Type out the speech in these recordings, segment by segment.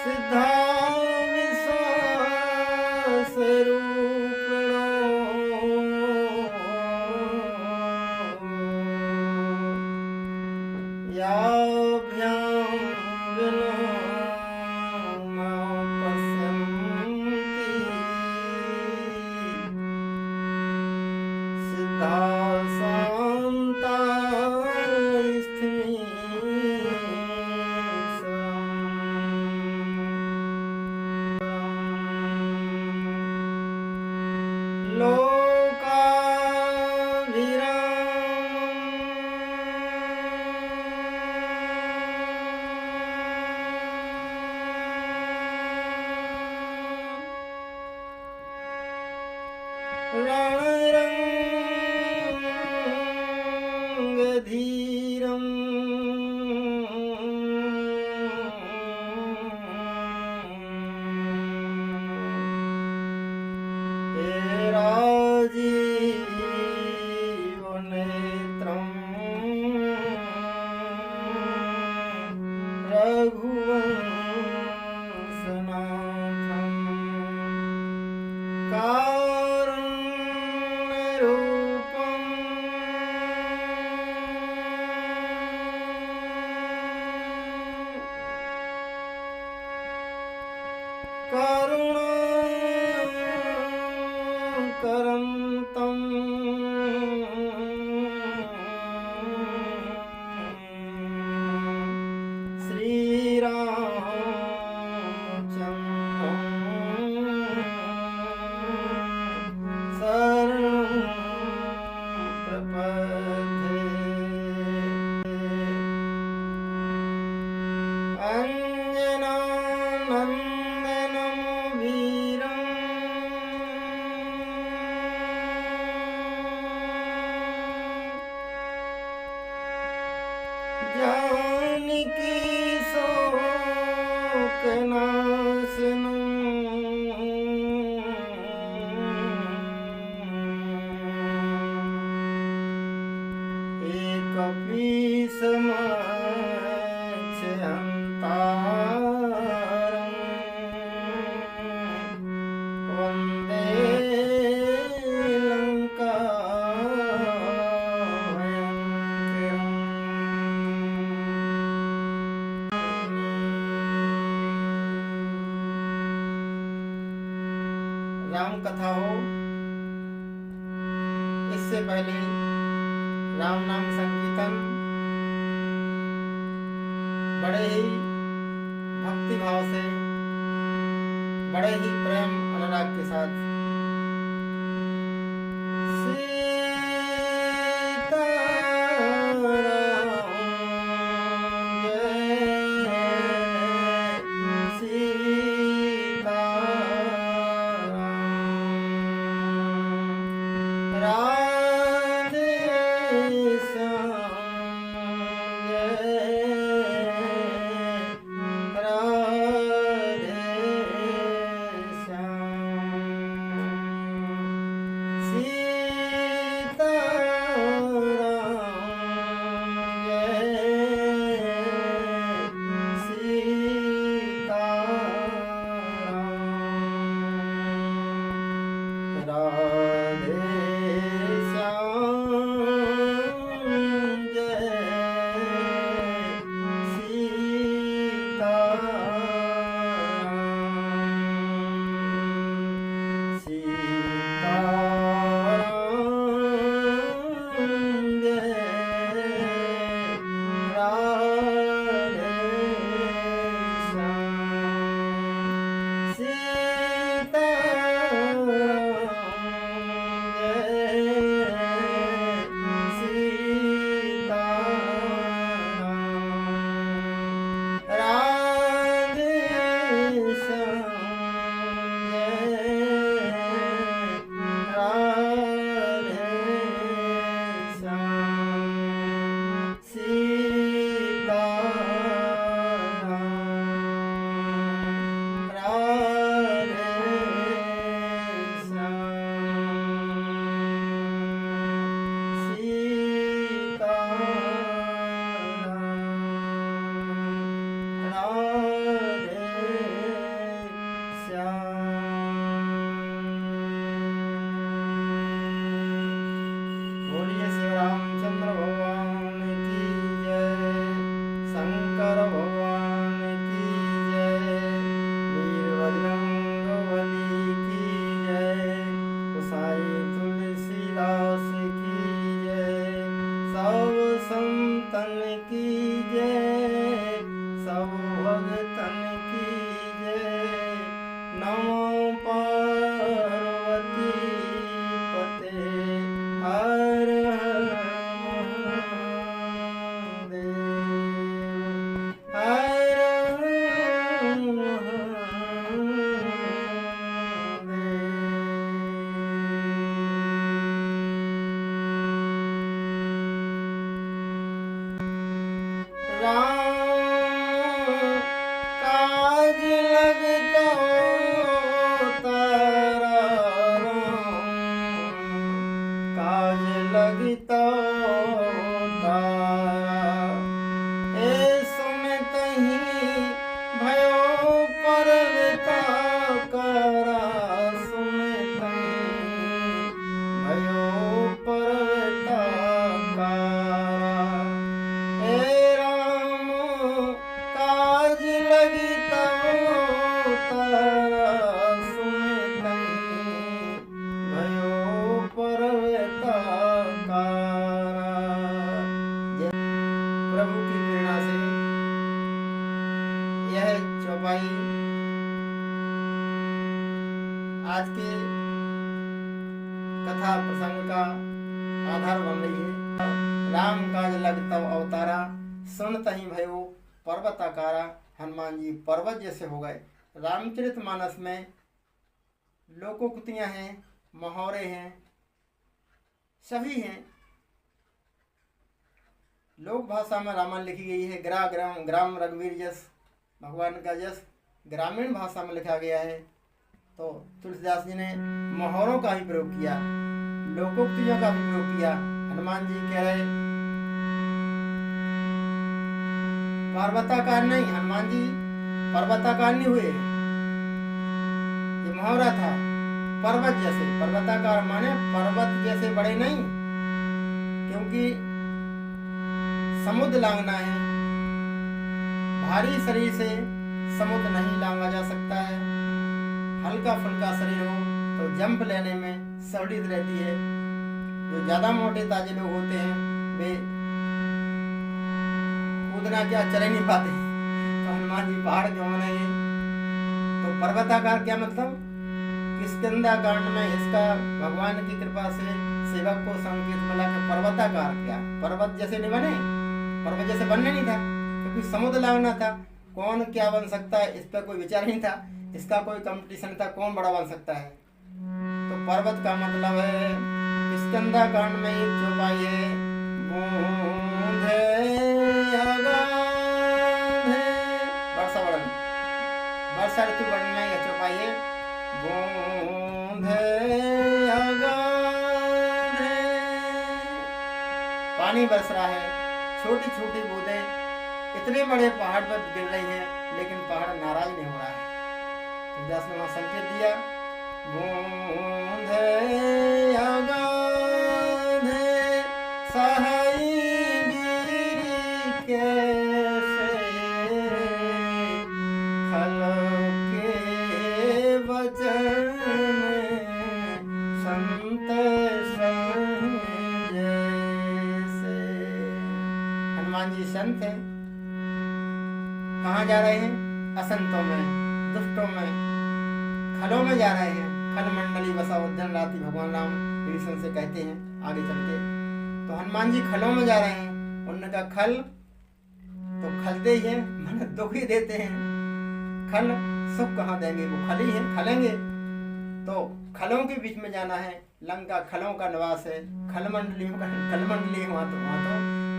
सिद्धा विश्वास रूपिणो याभ्यां विना मां पश्यन्ति सिद्धा शान्ता रणरङ्गधीरं हे राजीवनेत्रं रघुवंशनाथं कारुण्यरूपं करुणाकरन्तं श्रीरामचन्द्रं शरणं प्रपद्ये। अंजनानन्दनं वीरं जानकी शोकनाशनं एकपीसमक्षहन्तारं वन्दे राम कथा हो इससे पहले राम नाम संकीर्तन बड़े ही भक्ति भाव से, बड़े ही प्रेम अनुराग के साथ सब भगतन की जय। नमो पार्वती पते हर हर महादेव हर हर महादेव। राम काज लगता तारा राम काज लगता तारा। ए सुनतहि भयो परवता कारा सुनतहि भयो परवता कारा। हे राम काज लगी तब तारा सुनतहि भयो परवता कारा। प्रभु की प्रेरणा से यह चौपाई आज के कथा प्रसंग का आधार बन रही है। राम काज लग तब अवतारा सुनतहि भयो पर्वताकारा। हनुमान जी पर्वत जैसे हो गए। रामचरितमानस में लोकोक्तियां हैं, मुहावरे हैं, सभी हैं। लोक भाषा में रामायण लिखी गई है। ग्राम रघुवीर जस, भगवान का जस ग्रामीण भाषा में लिखा गया है। तो तुलसीदास जी ने मुहावरों का ही प्रयोग किया, लोकोक्तियों का भी प्रयोग किया। हनुमान जी कह रहे पर्वताकार नहीं, हनुमान जी पर्वताकार नहीं हुए। ये मुहावरा था पर्वत जैसे। पर्वताकार माने पर्वत जैसे बड़े नहीं, क्योंकि समुद्र लांघना है। भारी शरीर से समुद्र नहीं लांघा जा सकता है। हल्का फुल्का शरीर हो तो जंप लेने में सहूलियत रहती है। जो ज्यादा मोटे ताजे लोग होते हैं वे कूदना क्या चल ही नहीं पाते। तो हनुमान जी पहाड़ क्यों बनेंगे? तो पर्वताकार क्या मतलब? किष्किंधा कांड में इसका भगवान की कृपा से सेवक को संकेत मिला कि पर्वताकार क्या, पर्वत जैसे नहीं बने। पर्वत जैसे बनने नहीं था, क्योंकि समुद्र लांघना था। कौन क्या बन सकता है इस पर कोई विचार नहीं था, इसका कोई कंपटीशन था कौन बड़ा बन सकता है। तो पर्वत का मतलब है किष्किंधा कांड में एक चौपाई है, बूंदे अगाधे, वर्षा वर्णन, वर्षा ऋतु वर्णन में यह चौपाई है। बूंदे अगाधे, पानी बरस रहा है, छोटी छोटी बूंदें इतने बड़े पहाड़ पर गिर रही हैं, लेकिन पहाड़ नाराज नहीं हो रहा है। तुलसीदास ने वहां संकेत दिया, बूंदे अगाधे सहाई गिरी कैसे, खल के वचन संत संग जैसे। हनुमान जी संत है, कहाँ जा रहे हैं? असंतों में, दुष्टों में, खलों में जा रहे हैं। खल मंडली बसा उद्यान राति, भगवान राम विभीषण से कहते हैं आगे चल के। तो हनुमान जी खलों में जा रहे हैं। उन्होंने कहा खल तो खलते ही है, मन दुख ही देते हैं। खल सुख कहाँ देंगे, वो खल ही है, खलेंगे। तो खलों के बीच में जाना है। लंका खलों का निवास है, खल मंडली है वहाँ तो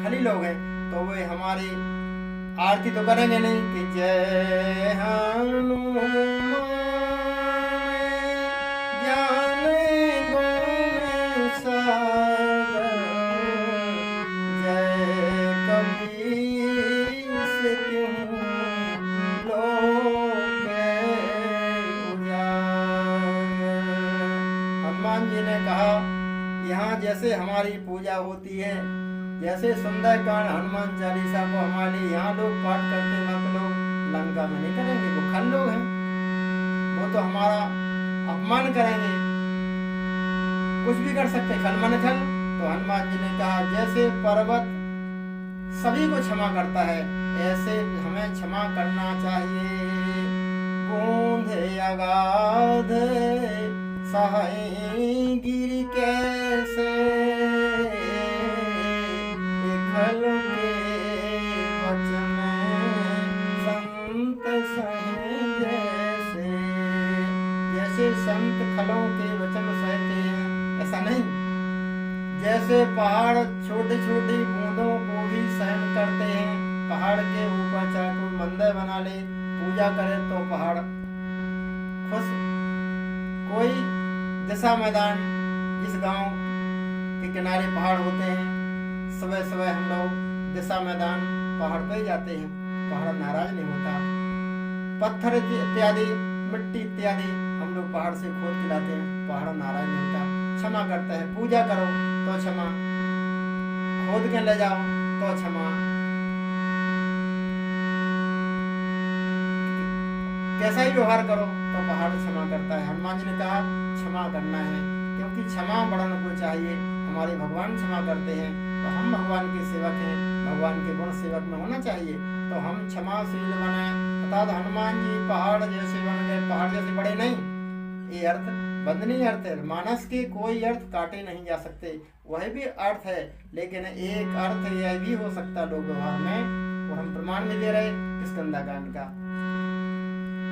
खली लोग हैं। तो वे हमारी आरती तो करेंगे नहीं कि जय हनुमान ज्ञान गुण सागर, जय कपीस तिहुँ लोक उजागर। हनुमान जी ने कहा यहाँ जैसे हमारी पूजा होती है, जैसे सुंदरकांड हनुमान चालीसा को हमारे यहाँ लोग पाठ करते वक्त लोग लंका में नहीं करेंगे। वो खल लोग हैं, वो तो हमारा अपमान करेंगे, कुछ भी कर सकते, खल मन खल। तो हनुमान जी ने कहा जैसे पर्वत सभी को क्षमा करता है, ऐसे हमें क्षमा करना चाहिए। बूंद अगाध सहाय गिर कैसे, खल के वचन संत सहे जैसे। जैसे संत खलों के वचन सहते हैं, ऐसा नहीं। जैसे पहाड़ छोटी छोटी बूंदों को भी सहन करते हैं। पहाड़ के ऊपर चाहे कोई मंदिर बना ले, पूजा करे तो पहाड़ खुश। कोई दिशा मैदान, जिस गांव के किनारे पहाड़ होते हैं, सुबह सुबह हम लोग दिशा मैदान पहाड़ पे जाते हैं, पहाड़ नाराज नहीं होता। पत्थर इत्यादि, मिट्टी इत्यादि हम लोग पहाड़ से खोद के लाते हैं, पहाड़ नाराज नहीं होता, क्षमा करता है। पूजा करो तो क्षमा, खोद के ले जाओ तो क्षमा, कैसा ही व्यवहार करो तो पहाड़ क्षमा करता है। हनुमान जी ने कहा क्षमा करना है, क्योंकि क्षमा बढ़ाने को चाहिए। हमारे भगवान क्षमा करते हैं, तो हम भगवान के सेवक हैं, भगवान के गुण सेवक में होना चाहिए। तो हम क्षमाशील बने, अर्थात हनुमान जी पहाड़ जैसे बन गए। पहाड़ जैसे बड़े नहीं, ये अर्थ बंधनीय अर्थ है। मानस के कोई अर्थ काटे नहीं जा सकते, वह भी अर्थ है। लेकिन एक अर्थ यह भी हो सकता लोक व्यवहार में, और हम प्रमाण भी दे रहे किष्किंधा-कांड का।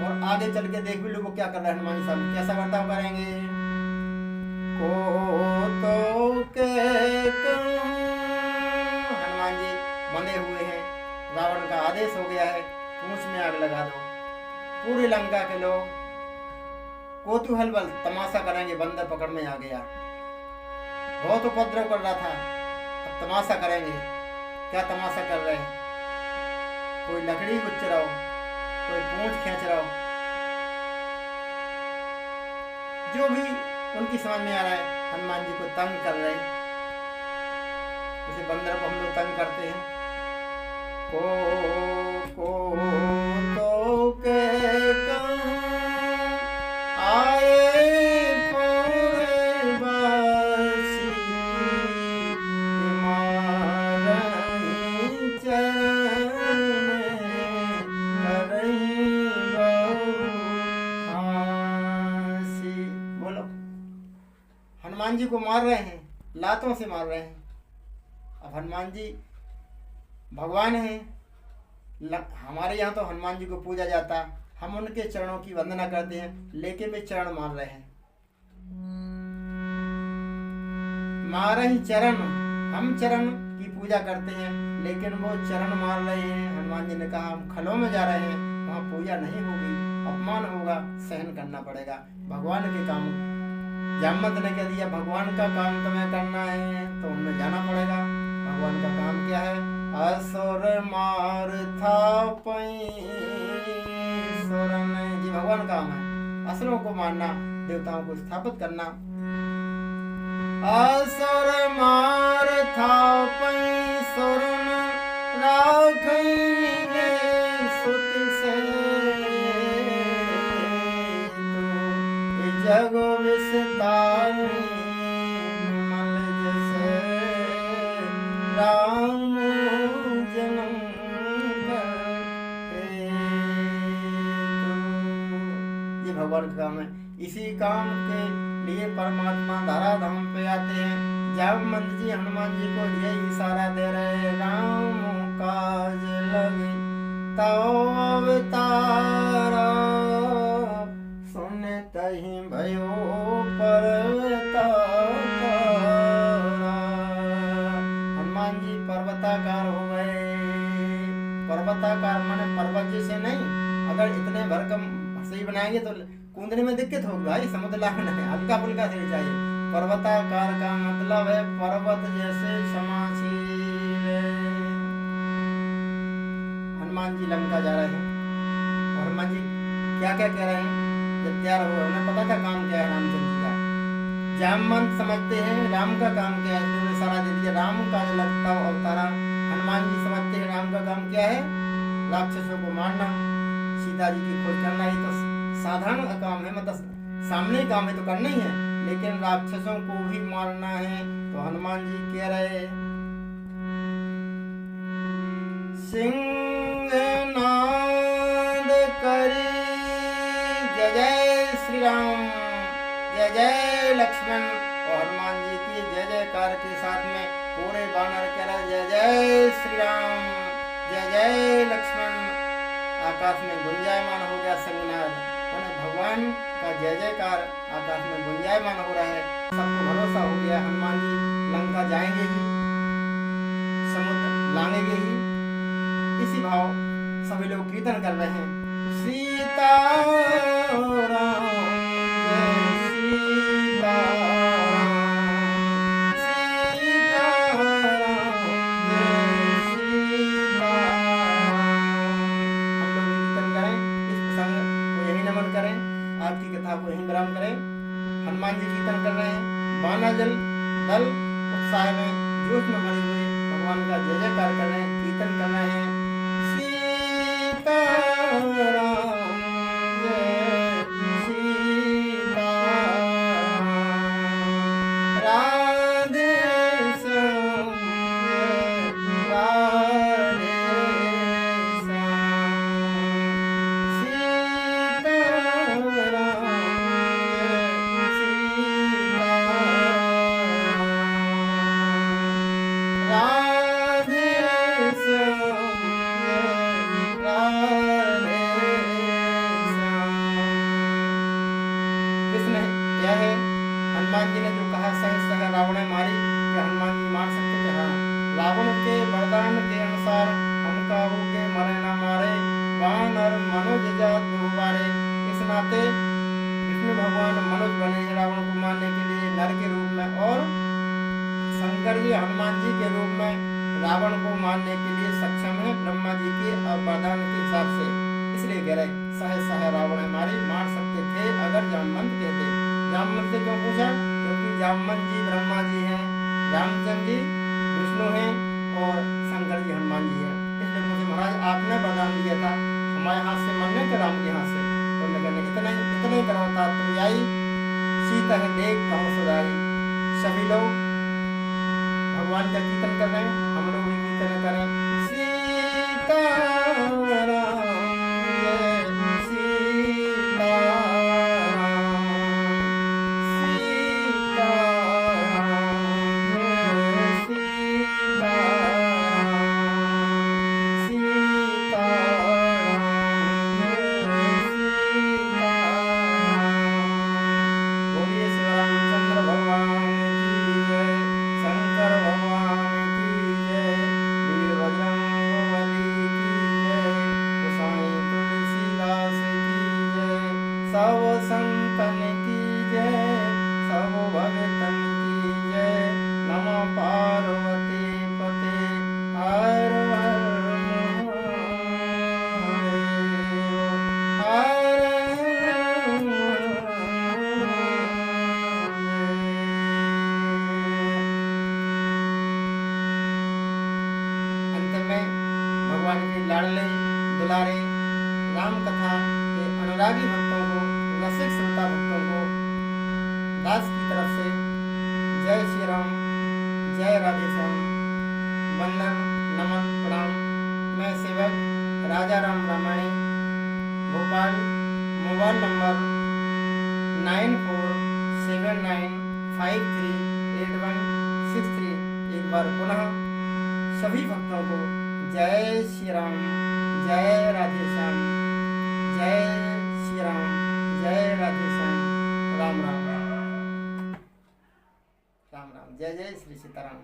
और आगे चल के देख भी लो वो क्या कर रहे हैं। हनुमान जी साहब कैसा बर्ताव करेंगे। को तो के हनुमान जी बंधे हुए हैं, रावण का आदेश हो गया है, पूंछ में आग लगा दो। पूरी लंका के लोग कोतूहल बल तमाशा करेंगे, बंदर पकड़ में आ गया, बहुत उपद्रव कर रहा था, अब तमाशा करेंगे। क्या तमाशा कर रहे हैं, कोई लकड़ी गुच्च रहा हो, कोई पूंछ खींच रहा हो, जो भी उनकी समझ में आ रहा है, हनुमान जी को तंग कर रहे हैं। जैसे बंदर को हम लोग तंग करते हैं। को तो के आए पूरे बासी, मारई चरण करई बहु। बोलो, हनुमान जी को मार रहे हैं, लातों से मार रहे हैं। अब हनुमान जी भगवान हैं, हमारे यहाँ तो हनुमान जी को पूजा जाता, हम उनके चरणों की वंदना करते हैं, लेकिन वे चरण मार रहे हैं। मारा ही चरण, हम चरण की पूजा करते हैं, लेकिन वो चरण मार रहे हैं। हनुमान जी ने कहा हम खलों में जा रहे हैं, वहाँ पूजा नहीं होगी, अपमान होगा, सहन करना पड़ेगा। भगवान के काम, जामवंत ने कह दिया भगवान का काम तुम्हें करना है तो उनमें जाना पड़ेगा। भगवान का काम क्या है, असुर मार था जी भगवान काम है, असुरों को मारना, देवताओं को स्थापित करना। असुर मार था सुरन राखई मिले सुत से, तो जग विस्तार मल जैसे राम जन्म करते। ये भगवान का काम है। इसी काम के लिए परमात्मा धरा धाम पे आते हैं। जामवंत जी हनुमान जी को यही इशारा दे रहे, राम काज लगे तो अवतारा, सुन तहि भयो पर्वताकारा। हनुमान जी पर्वताकार हो गए। पर्वताकार माने पर्वत जैसे नहीं, अगर इतने भरकम सही बनाएंगे तो कूदने में दिक्कत होगी भाई, समुद्र लाना है, हल्का फुल्का से चाहिए। पर्वताकार का मतलब है पर्वत जैसे क्षमाशील। हनुमान जी लंका जा रहे हैं, और हनुमान जी क्या क्या कह रहे हैं, जब तैयार हुए उन्हें पता था काम क्या है रामचंद्र जी का। जामवंत समझते हैं राम का काम क्या है, उन्होंने सारा दे दिया, राम का जो लगता अवतारा। हनुमान जी समझते हैं राम का काम क्या है, राक्षसों को मारना, सीता जी की खोज करना। ही तो साधारण काम है, मतलब सामने काम है तो करना ही है, लेकिन राक्षसों को भी मारना है। तो हनुमान जी कह रहे, सिंह जय लक्ष्मण। और हनुमान जी की जय जयकार के साथ में पूरे वानर कह रहे जय जय श्री राम, जय जय लक्ष्मण। आकाश में गुंजायमान हो गया संगनाद, भगवान का जय जयकार आकाश में गुंजायमान हो रहा है। सबको भरोसा हो गया हनुमान जी लंका जाएंगे ही, समुद्र लांघेंगे ही। इसी भाव सभी लोग कीर्तन कर रहे हैं, सीता राम जय सीता राम, सीता राम जय सीता राम। हम लोग कीर्तन करें, इस प्रसंग को यही नमन करें, आज की कथा को यही विराम करें। हनुमान जी कीर्तन कर रहे हैं, वानर दल उत्साह में जोश में भरे हुए भगवान का जय जयकार कर रहे हैं, कीर्तन कर रहे हैं, सीता राम जय सीता राम, राधे श्याम जय राधे श्याम, सीता राम जय सीता राम, राधे श्याम जय राधे श्याम। कृष्ण यह है हनुमान जी ने जो कहा सह रावण मारी, क्या हनुमान जी मार सकते थे? हाँ, रावण के वरदान के अनुसार हम काबू के मरे न मारे, वानर मनोज जात बहुबारे। इस नाते विष्णु भगवान मनुष्य बने हैं रावण को मारने के लिए नर के रूप में, और शंकर जी हनुमान जी के रूप में रावण को मारने के लिए सक्षम है ब्रह्मा जी के वरदान के हिसाब से। इसलिए कह रहे सह रावण हमारी मार सकते थे अगर जामवंत कहते। जामवंत से क्यों पूछा? क्योंकि जामवंत जी ब्रह्मा जी हैं, रामचंद्र जी विष्णु हैं और शंकर जी हनुमान जी हैं। इसलिए मुझे महाराज आपने वरदान दिया था हमारे हाथ से मरने के राम के हाथ से, तो मैंने इतना ही करता तुम आई सीता है देख कहो सुधारी। सभी लोग भगवान का कीर्तन कर रहे हैं, हम लोग भी कीर्तन करें, सीता राम जय सीता राम, सीता राम जय सीता राम, सीता राम जय सीता राम। बोलिए श्री रामचंद्र भगवान की जय, शंकर भगवान की जय, वीर बजरंगबली की जय, गोसाई तुलसीदास की जय, सब संतन की जय, सब भगतन की जय। नमो पार्वती पते हर हर महादेव, हर हर महादेव। अंत में भगवान के लाडले दुलारे राम कथा के अनुरागी भक्तों को, रसिक श्रोता भक्तों को दास की तरफ से जय श्री राम, जय राधे श्याम, वंदन नमन प्रणाम। मैं सेवक राजा राम रामायणी, भोपाल, मोबाइल नंबर 9479538163। एक बार पुनः सभी भक्तों को जय श्री राम, जय राधे श्याम, जय श्री राम, जय राधे श्याम, राम राम, राम राम, जय जय श्री सीताराम।